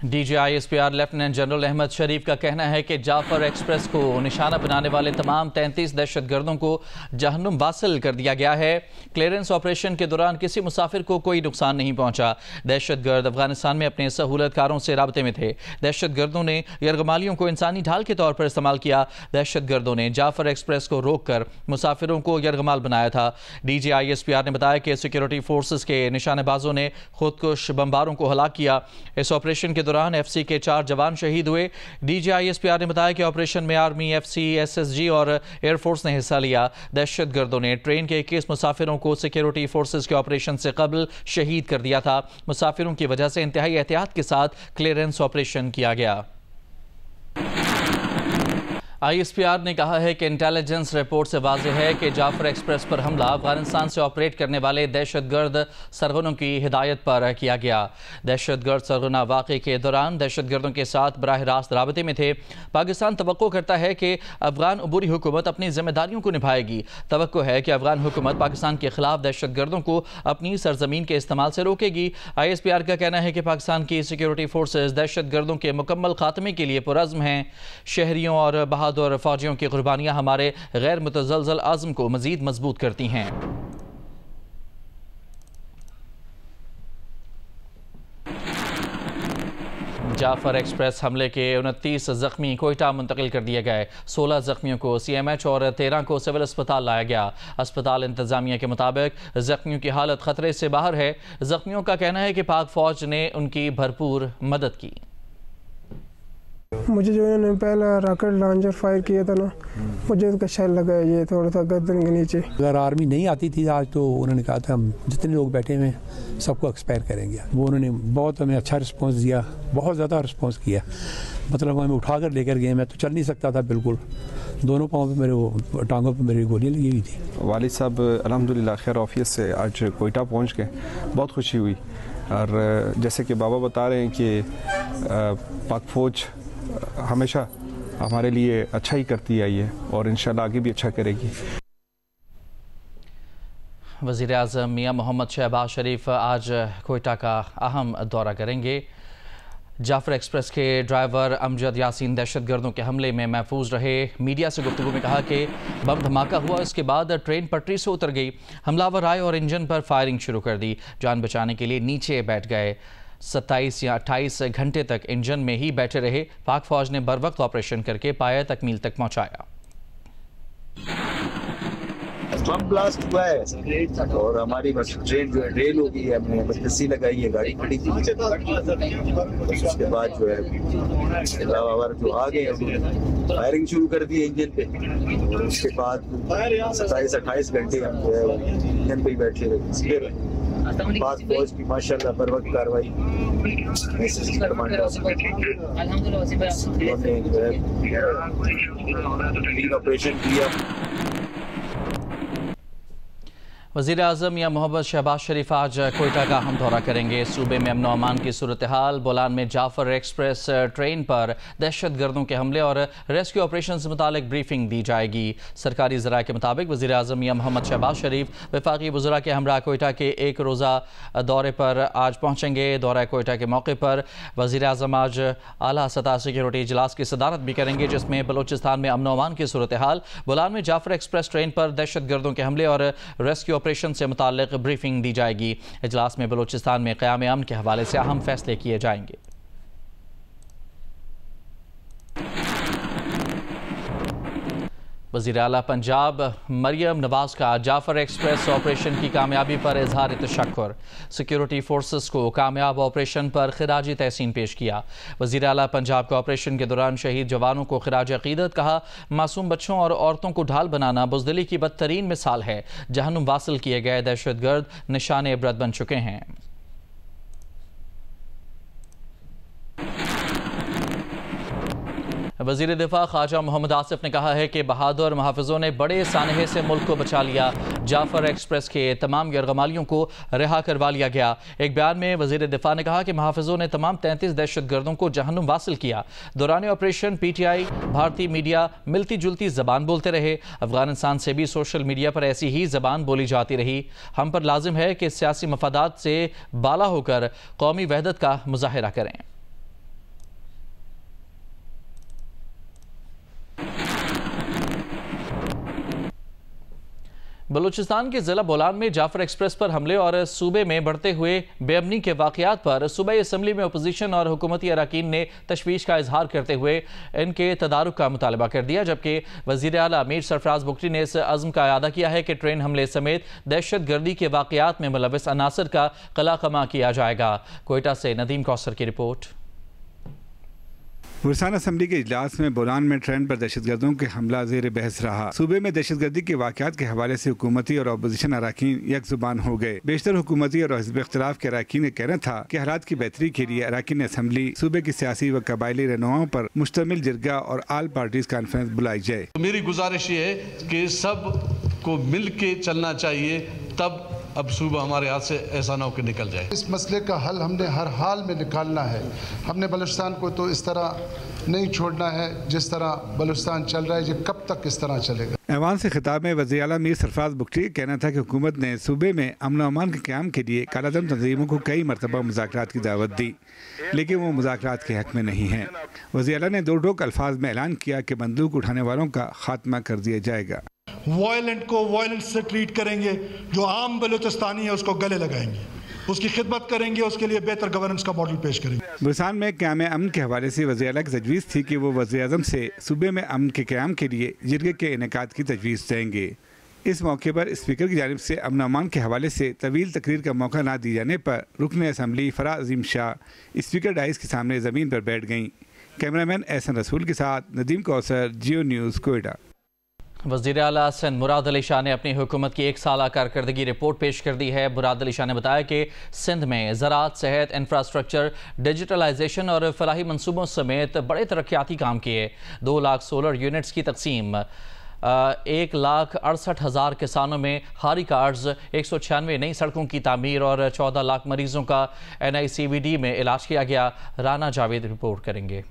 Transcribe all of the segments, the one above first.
DGISPR lieutenant general Ahmad शरीफ का कहना है कि जाफर एक्सप्रेस को निशाना बनाने वाले तमाम 33 दहशतगर्दों को जहन्नुम वासिल कर दिया गया है। क्लियरेंस ऑपरेशन के दौरान किसी मुसाफिर को कोई नुकसान नहीं पहुंचा। दहशतगर्द अफगानिस्तान में अपने सहूलतकारों से राबते में थे। दहशतगर्दों ने यरगमालियों को इंसानी ढाल के तौर पर इस्तेमाल किया। दहशतगर्दों ने जाफर एक्सप्रेस को रोककर मुसाफिरों को यरगमाल बनाया था। DGISPR ने बताया कि सिक्योरिटी फोर्सेस के निशानेबाजों ने खुदकुश बमबारों को हलाक किया। इस ऑपरेशन के दौरान FC के 4 जवान शहीद हुए। DGISPR ने बताया कि ऑपरेशन में आर्मी, FC, SSG और एयरफोर्स ने हिस्सा लिया। दहशतगर्दों ने ट्रेन के 21 मुसाफिरों को सिक्योरिटी फोर्सेस के ऑपरेशन से कबल शहीद कर दिया था। मुसाफिरों की वजह से इंतहाई एहतियात के साथ क्लियरेंस ऑपरेशन किया गया। ISPR ने कहा है कि इंटेलिजेंस रिपोर्ट से वाज़ेह है कि जाफर एक्सप्रेस पर हमला अफगानिस्तान से ऑपरेट करने वाले दहशतगर्द सरगनों की हिदायत पर किया गया। दहशतगर्द सरगना वाक़े के दौरान दहशतगर्दों के साथ बराह रास्त राबते में थे। पाकिस्तान तवक्को करता है कि अफगान अबूरी हुकूमत अपनी जिम्मेदारियों को निभाएगी। तवक्को है कि अफगान हुकूमत पाकिस्तान के खिलाफ दहशतगर्दों को अपनी सरजमीन के इस्तेमाल से रोकेगी। ISPR का कहना है कि पाकिस्तान की सिक्योरिटी फोर्सेज दहशतगर्दों के मुकम्मल खात्मे के लिए पुरअज़्म हैं। शहरियों और और फौजियों की कुर्बानियां हमारे गैर मुतज़लज़ल आज़म को मज़ीद मजबूत करती हैं। जाफर एक्सप्रेस हमले के 29 जख्मी कोयटा मुंतकिल कर दिए गए। 16 जख्मियों को CMH और 13 को सिविल अस्पताल लाया गया। अस्पताल इंतजामिया के मुताबिक जख्मियों की हालत खतरे से बाहर है। जख्मियों का कहना है कि पाक फौज ने उनकी भरपूर मदद की। मुझे जो इन्होंने पहला रॉकेट लॉन्चर फायर किया था ना, मुझे उसका शेल लगा है ये थोड़ा सा गर्दन के नीचे। अगर आर्मी नहीं आती थी आज तो उन्होंने कहा था हम जितने लोग बैठे हुए सबको एक्सपायर करेंगे। वो उन्होंने बहुत हमें अच्छा रिस्पांस दिया, बहुत ज़्यादा रिस्पांस किया। मतलब हमें उठाकर लेकर गए। मैं तो चल नहीं सकता था बिल्कुल। दोनों पाँव पे मेरे वो टांगों पे मेरी गोलियाँ लगी हुई थी। वालिद साहब अल्हम्दुलिल्लाह खैर ऑफिस से आज कोयटा पहुँच गए, बहुत खुशी हुई। और जैसे कि बाबा बता रहे हैं कि पाक फौज हमेशा हमारे लिए अच्छा ही करती आई है और इंशाल्लाह आगे भी अच्छा करेगी। वज़ीर आज़म मियां मोहम्मद शहबाज शरीफ आज कोयटा का अहम दौरा करेंगे। जाफर एक्सप्रेस के ड्राइवर अमजद यासीन दहशतगर्दों के हमले में महफूज रहे। मीडिया से गुफ्तगू में कहा कि बम धमाका हुआ, इसके बाद ट्रेन पटरी से उतर गई। हमलावर आए और इंजन पर फायरिंग शुरू कर दी। जान बचाने के लिए नीचे बैठ गए। 27 या 28 घंटे तक इंजन में ही बैठे रहे। पाक फौज ने बर वक्त ऑपरेशन करके पाया तकमील तक पहुंचाया। बम ब्लास्ट हुआ है और हमारी बस ट्रेन जो है रेल हो गई है, हमने बस रस्सी लगाई है, गाड़ी खड़ी थी। उसके बाद जो है हमलावर जो आ गए उन्होंने फायरिंग शुरू कर दी इंजन पे। और उसके बाद 27-28 घंटे हम जो है इंजन पे ही बैठे रहे। पाक फौज की माशाल्लाह बर वक्त कार्रवाई ऑपरेशन किया। वज़ीर आज़म मियां मोहम्मद शहबाज शरीफ आज कोयटा का अहम दौरा करेंगे। सूबे में अमन अमान की सूरत हाल, बोलान में जाफर एक्सप्रेस ट्रेन पर दहशतगर्दों के हमले और रेस्क्यू ऑपरेशन से मुतालिक ब्रीफिंग दी जाएगी। सरकारी ज़राए के मुताबिक वज़ीर आज़म मियां मोहम्मद शहबाज शरीफ वफाकी वज़रा के हमरा कोयटा के एक रोज़ा दौरे पर आज पहुँचेंगे। दौरा कोयटा के मौके पर वज़ीर आज़म आज आला सतह सिक्योरिटी इजलास की सदारत भी करेंगे, जिसमें बलोचिस्तान में अमन अमान की सूरत हाल, बोलान में जाफर एक्सप्रेस ट्रेन पर दहशतगर्दों के हमले और रेस्क्यू ऑपरेशन से मुताल्लिक ब्रीफिंग दी जाएगी। इजलास में बलूचिस्तान में क़याम अमन के हवाले से अहम फैसले किए जाएंगे। वज़ीर आला पंजाब मरियम नवाज का जाफर एक्सप्रेस ऑपरेशन की कामयाबी पर इजहार तशक्कुर। सिक्योरिटी फोर्सेस को कामयाब ऑपरेशन पर खिराजी तहसीन पेश किया। वज़ीर आला पंजाब का ऑपरेशन के दौरान शहीद जवानों को खिराज अकीदत कहा। मासूम बच्चों और औरतों को ढाल बनाना बुज़दिली की बदतरीन मिसाल है। जहन्नुम वासिल किए गए दहशतगर्द निशाने इबरत बन चुके हैं। वज़ीर दिफा ख्वाजा मोहम्मद आसिफ ने कहा है कि बहादुर मुहाफ़िज़ों ने बड़े सानहे से मुल्क को बचा लिया। जाफर एक्सप्रेस के तमाम यरगमालियों को रिहा करवा लिया गया। एक बयान में वज़ीर दिफा ने कहा कि मुहाफ़िज़ों ने तमाम 33 दहशतगर्दों को जहन्नुम वासिल किया। दौरान ऑपरेशन PTI भारतीय मीडिया मिलती जुलती ज़बान बोलते रहे। अफगानिस्तान से भी सोशल मीडिया पर ऐसी ही ज़बान बोली जाती रही। हम पर लाजिम है कि सियासी मफादात से बाला होकर कौमी वहदत का मुजाहिरा करें। बलूचिस्तान के जिला बोलान में जाफर एक्सप्रेस पर हमले और सूबे में बढ़ते हुए बेअमनी के वाकयात पर सूबाई असम्बली में अपोजिशन और हुकूमती अरकान ने तशवीश का इजहार करते हुए इनके तदारुक का मुतालबा कर दिया, जबकि वज़ीर आला मीर सरफराज बुगटी ने इस अज़्म का अदा किया है कि ट्रेन हमले समेत दहशत गर्दी के वाकयात में मुलव्वस अनासर का कलाकमा किया जाएगा। कोयटा से नदीम कौसर की रिपोर्ट। वुरसान असम्बली के इजलास में बोलान में ट्रेन पर दहशतगर्दों के हमला ज़ेर बहस रहा। सूबे में दहशतगर्दी के वाक़यात के हवाले से हुकूमती और अपोजिशन अरकान एक जुबान हो गए। बेशतर हुकूमती और हिज़्ब इख्तिलाफ के अरकान का कहना था कि हालात की बेहतरी के लिए अरकान असम्बली सूबे की सियासी व कबायली रहनुमाओं पर मुश्तमिल जिरगा और आल पार्टीज कॉन्फ्रेंस बुलाई जाए। मेरी गुजारिश ये है कि सब को मिल के चलना चाहिए, तब अब सूबा हमारे हाथ से ऐसा ना हो कि निकल जाए। इस मसले का हल हमने हर हाल में निकालना है। हमने बलूचिस्तान को तो इस तरह नहीं छोड़ना है जिस तरह बलूचिस्तान चल रहा है। ये कब तक इस तरह चलेगा? ऐवान से खिताब में वज़ीर आला मीर सरफराज बुगटी का कहना था कि हुकूमत ने सूबे में अमन अमान के क़याम के लिए कालादम तंजीमों को कई मरतबा मुज़ाकरात की दावत दी, लेकिन वो मुज़ाकरात के हक़ में नहीं हैं। वज़ीर आला ने दो टोक अल्फाज में ऐलान किया कि बंदूक उठाने वालों का खात्मा कर दिया जाएगा। वायलेंट को वायलेंट से ट्रीट करेंगे, जो आम बलूचिस्तानी है उसको गले लगाएंगे, उसकी खिदमत करेंगे, उसके लिए बेहतर गवर्नेंस का मॉडल पेश करेंगे। बुरसान में क़याम अमन के हवाले से वज़ीर आला की तजवीज़ थी कि वो वज़ीर आज़म से सूबे में अमन के क़याम के लिए जिरगे के इनेकाद की तजवीज़ देंगे। इस मौके पर स्पीकर की जानिब से अमन अमान के हवाले से तवील तकरीर का मौका ना दिए जाने पर रुकन असम्बली फराह अजीम शाह स्पीकर डाइस के सामने ज़मीन पर बैठ गईं। कैमरामैन एहसन रसूल के साथ नदीम कौसर, जियो न्यूज़, कोयटा। वज़ीर आला सिंध मुराद अली शाह ने अपनी हुकूमत की एक साला कारकर्दगी रिपोर्ट पेश कर दी है। मुराद अली शाह ने बताया कि सिंध में ज़राअत, सेहत, इंफ्रास्ट्रक्चर, डिजिटलाइजेशन और फलाही मनसूबों समेत बड़े तरक्याती काम किए। 2 लाख सोलर यूनिट्स की तकसीम, 1,68,000 किसानों में हारी कार्ड्स, 196 नई सड़कों की तामीर और 14 लाख मरीजों का NICVD में इलाज किया गया। राना जावेद रिपोर्ट करेंगे।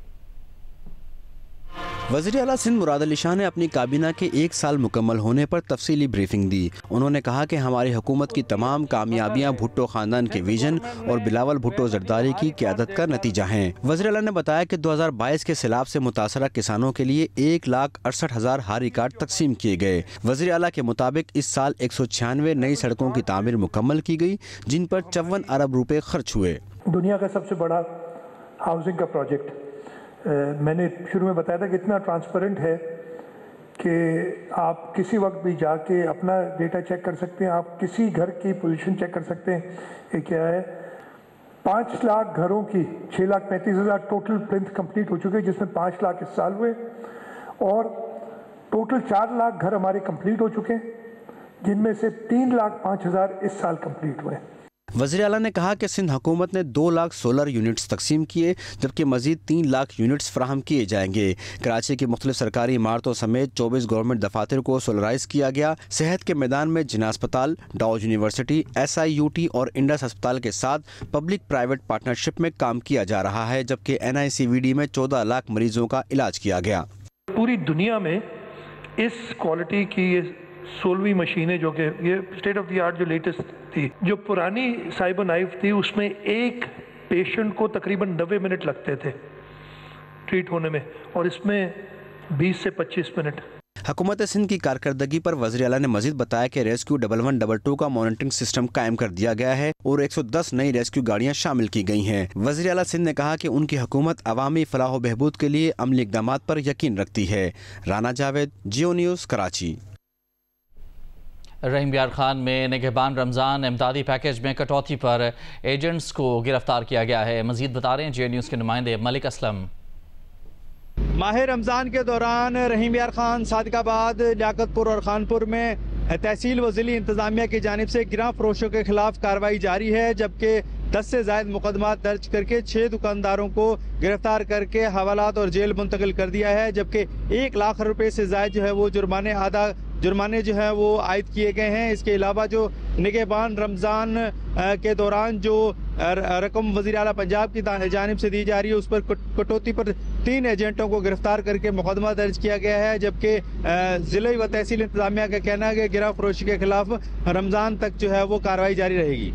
वज़ीर आला सिंध मुराद अली शाह ने अपनी काबीना के 1 साल मुकम्मल होने पर तफसीली ब्रीफिंग दी। उन्होंने कहा कि हमारी हुकूमत की तमाम कामयाबियां भुट्टो ख़ानदान के विजन और बिलावल भुट्टो जरदारी की क़यादत का नतीजा हैं। वज़ीर आला ने बताया कि 2022 के सैलाब से मुतासरा किसानों के लिए 1,68,000 हारी कार्ड तकसीम किए गए। वज़ीर आला के मुताबिक इस साल 196 नई सड़कों की तामीर मुकम्मल की गई, जिन पर 54 अरब रुपए खर्च हुए। दुनिया का सबसे बड़ा हाउसिंग का प्रोजेक्ट मैंने शुरू में बताया था कि इतना ट्रांसपेरेंट है कि आप किसी वक्त भी जाके अपना डेटा चेक कर सकते हैं, आप किसी घर की पोजीशन चेक कर सकते हैं। ये क्या है, 5 लाख घरों की 6,35,000 टोटल प्लिंथ कंप्लीट हो चुके, जिसमें 5 लाख इस साल हुए और टोटल 4 लाख घर हमारे कंप्लीट हो चुके हैं, जिनमें से 3,05,000 इस साल कंप्लीट हुए। वज़ीर आला ने कहा कि सिंध हुकूमत ने 2 लाख सोलर यूनिट्स तकसीम किए, जबकि मजीद 3 लाख यूनिट्स फराहम किए जाएंगे। कराची की मुख्तलिफ सरकारी इमारतों समेत 24 गवर्नमेंट दफातर को सोलराइज किया गया। सेहत के मैदान में जिना अस्पताल, डाउज यूनिवर्सिटी, SIUT और इंडस अस्पताल के साथ पब्लिक प्राइवेट पार्टनरशिप में काम किया जा रहा है, जबकि NICVD में 14 लाख मरीजों का इलाज किया गया। पूरी दुनिया में इस क्वालिटी की 16वीं मशीनें, जो कि ये स्टेट ऑफ द आर्ट जो लेटेस्ट थी, जो पुरानी साइबर नाइफ थी उसमें एक पेशेंट को तकरीबन 90 मिनट लगते थे ट्रीट होने में, और इसमें 20 से 25 मिनट। हुकूमत सिंध की कारकर्दगी पर वज़ीर आला ने मजीद बताया कि रेस्क्यू 1122 का मॉनिटरिंग सिस्टम कायम कर दिया गया है और 110 नई रेस्क्यू गाड़ियां शामिल की गई हैं। वज़ीर आला सिंध ने कहा कि उनकी हुकूमत अवामी फलाह व बहबूद के लिए अमली इक़दामात पर यकीन रखती है। राना जावेद, जियो न्यूज़, कराची। रहीम यार खान में निगहबान रमज़ान इमदादी पैकेज में कटौती पर एजेंट्स को गिरफ्तार किया गया है। मजीद बता रहे हैं जियो न्यूज़ के नुमाइंदे मलिक असलम। माह रमज़ान के दौरान रहीम यार खान, सादिकाबाद, लियाकतपुर और खानपुर में तहसील व ज़िली इंतज़ामिया की जानिब से गिरां फरोशों के खिलाफ कार्रवाई जारी है, जबकि 10 से ज़ायद मुकदमात दर्ज करके 6 दुकानदारों को गिरफ्तार करके हवालात और जेल मुंतकिल कर दिया है, जबकि 1 लाख रुपए से ज़ायद जो है वो जुर्माने जो है वो आयद किए गए हैं। इसके अलावा जो निगहबान रमज़ान के दौरान जो रकम वज़ीर आला पंजाब की जानिब से दी जा रही है, उस पर कटौती पर 3 एजेंटों को गिरफ्तार करके मुकदमा दर्ज किया गया है, जबकि ज़िले व तहसील इंतज़ामिया का कहना है कि गिरा फरोशी के खिलाफ रमज़ान तक जो है वो कार्रवाई जारी रहेगी।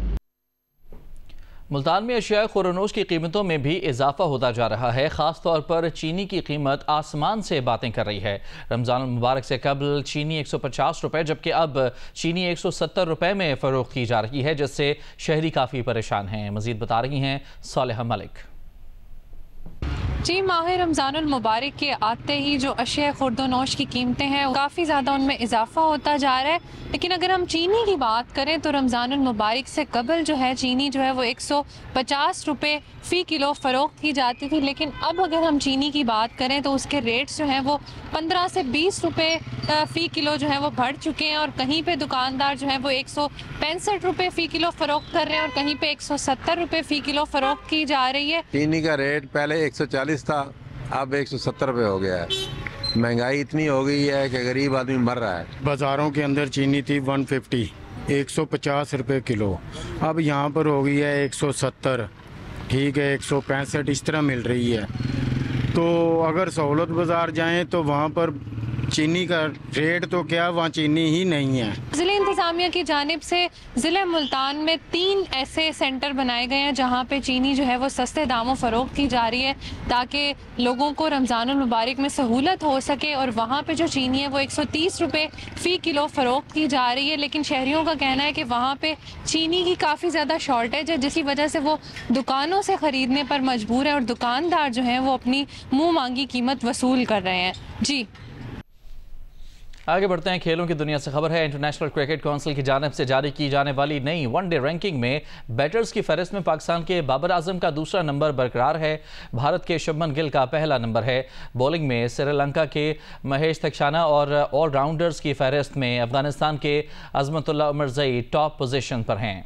मुल्तान में अशिया खुरनोश की कीमतों में भी इजाफा होता जा रहा है। ख़ास तौर पर चीनी की कीमत आसमान से बातें कर रही है। रमज़ान मुबारक से कबल चीनी 150 रुपये जबकि अब चीनी 170 रुपये में फ़रोख्त की जा रही है, जिससे शहरी काफ़ी परेशान हैं। मज़ीद बता रही हैं सालेहा मलिक। जी, माह रमज़ानुल मुबारक के आते ही जो अशिया खुर्दोनोश की कीमतें हैं काफ़ी ज़्यादा उनमें इजाफा होता जा रहा है। लेकिन अगर हम चीनी की बात करें तो रमज़ानुल मुबारक से कबल जो है चीनी जो है वो 150 रुपये फ़ी किलो फ़रोख्त की जाती थी, लेकिन अब अगर हम चीनी की बात करें तो उसके रेट्स जो हैं वो 15 से 20 रुपये फ़ी किलो जो है वो बढ़ चुके हैं। और कहीं पे दुकानदार जो है वो 165 रुपये फ़ी किलो फ़रोख्त कर रहे हैं और कहीं पे 170 रुपये फ़ी किलो फ़रोख्त की जा रही है। चीनी का रेट पहले 140 था, अब 170 रुपये हो गया है। महंगाई इतनी हो गई है कि गरीब आदमी मर रहा है। बाज़ारों के अंदर चीनी थी 150 150 रुपये किलो, अब यहाँ पर हो गई है 170, ठीक है 165 इस तरह मिल रही है। तो अगर सहूलत बाज़ार जाएं तो वहाँ पर चीनी का रेट तो क्या, वहाँ चीनी ही नहीं है। ज़िला इंतज़ामिया की जानिब से ज़िला मुल्तान में 3 ऐसे सेंटर बनाए गए हैं जहाँ पे चीनी जो है वो सस्ते दामों फ़रोख्त की जा रही है ताकि लोगों को रमज़ानुल मुबारक में सहूलत हो सके। और वहाँ पे जो चीनी है वो 130 रुपये फ़ी किलो फ़रोख्त की जा रही है। लेकिन शहरियों का कहना है कि वहाँ पे चीनी की काफ़ी ज़्यादा शॉर्टेज है, जिसकी वजह से वो दुकानों से ख़रीदने पर मजबूर है और दुकानदार जो हैं वो अपनी मुँह मांगी कीमत वसूल कर रहे हैं। जी, आगे बढ़ते हैं। खेलों की दुनिया से खबर है। इंटरनेशनल क्रिकेट काउंसिल की जानिब से जारी की जाने वाली नई वनडे रैंकिंग में बैटर्स की फहरिस्त में पाकिस्तान के बाबर आजम का दूसरा नंबर बरकरार है। भारत के शुभमन गिल का पहला नंबर है। बॉलिंग में श्रीलंका के महेश थक्षाना और ऑलराउंडर्स की फहरिस्त में अफगानिस्तान के अजमतुल्लाह उमरज़ई टॉप पोजीशन पर हैं।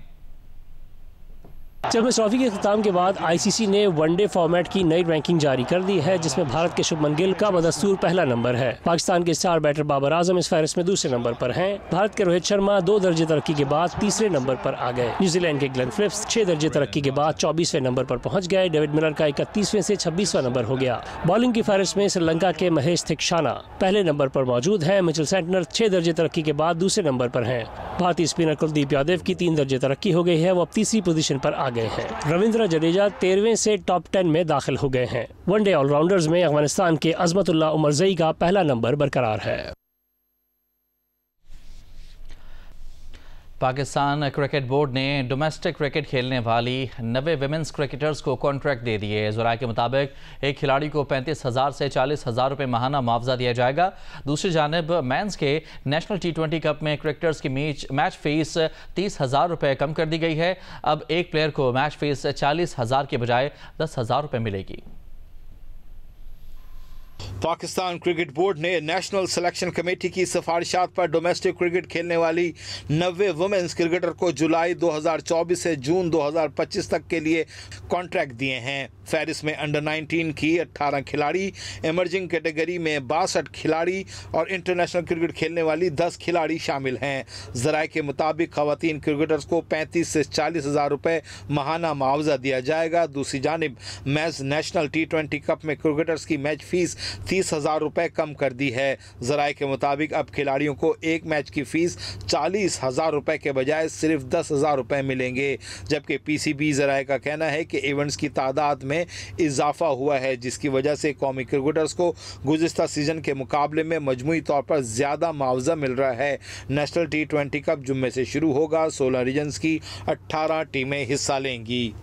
चैंपियंस ट्रॉफी के अख्ताम के बाद आईसीसी ने वनडे फॉर्मेट की नई रैंकिंग जारी कर दी है, जिसमें भारत के शुभमन गिल का बदस्तूर पहला नंबर है। पाकिस्तान के स्टार बैटर बाबर आजम इस फहरिस्त में दूसरे नंबर पर हैं। भारत के रोहित शर्मा 2 दर्जे तरक्की के बाद तीसरे नंबर पर आ गए। न्यूजीलैंड के ग्लेन फिलिप्स 6 दर्जे तरक्की के बाद 24वें नंबर पर पहुंच गए। डेविड मिलर का 31वें से 26वां नंबर हो गया। बॉलिंग की फहरिस्त में श्रीलंका के महेश थिक्शाना पहले नंबर पर मौजूद है। मिचेल सेंटनर 6 दर्जे तरक्की के बाद दूसरे नंबर पर हैं। भारतीय स्पिनर कुलदीप यादव की 3 दर्जे तरक्की हो गई है, वो अब तीसरी पोजीशन पर आ गए हैं। रविंद्र जडेजा 13वें से टॉप 10 में दाखिल हो गए हैं। वनडे ऑलराउंडर्स में अफगानिस्तान के अजमतुल्लाह उमरज़ई का पहला नंबर बरकरार है। पाकिस्तान क्रिकेट बोर्ड ने डोमेस्टिक क्रिकेट खेलने वाली 90 विमेंस क्रिकेटर्स को कॉन्ट्रैक्ट दे दिए। ज़राए के मुताबिक एक खिलाड़ी को 35,000 से 40,000 रुपये माहाना मुआवजा दिया जाएगा। दूसरी जानिब मेंस के नेशनल T20 कप में क्रिकेटर्स की मैच फीस 30,000 रुपये कम कर दी गई है। अब एक प्लेयर को मैच फीस 40,000 के बजाय 10,000 रुपये मिलेगी। पाकिस्तान क्रिकेट बोर्ड ने नेशनल सिलेक्शन कमेटी की सिफारिशात पर डोमेस्टिक क्रिकेट खेलने वाली 90 वुमेन्स क्रिकेटर को जुलाई 2024 से जून 2025 तक के लिए कॉन्ट्रैक्ट दिए हैं। फहरिस्त में अंडर 19 की 18 खिलाड़ी, इमर्जिंग कैटेगरी में 62 खिलाड़ी और इंटरनेशनल क्रिकेट खेलने वाली 10 खिलाड़ी शामिल हैं। ज़राए के मुताबिक खवातीन क्रिकेटर्स को 35 से 40,000 रुपये माहाना मुआवजा दिया जाएगा। दूसरी जानिब मेंस नेशनल T20 कप में क्रिकेटर्स की मैच फीस 30,000 रुपये कम कर दी है। ज़राए के मुताबिक अब खिलाड़ियों को एक मैच की फ़ीस 40,000 रुपये के बजाय सिर्फ 10,000 रुपये मिलेंगे। जबकि PCB ज़राए का कहना है कि इवेंट्स की तादाद में इजाफा हुआ है, जिसकी वजह से कौमी क्रिकेटर्स को गुज़िश्ता सीज़न के मुकाबले में मजमूई तौर पर ज़्यादा मुआवजा मिल रहा है। नेशनल T20 कप जुम्मे से शुरू होगा। 16 रीजन्स की 18 टीमें हिस्सा लेंगी।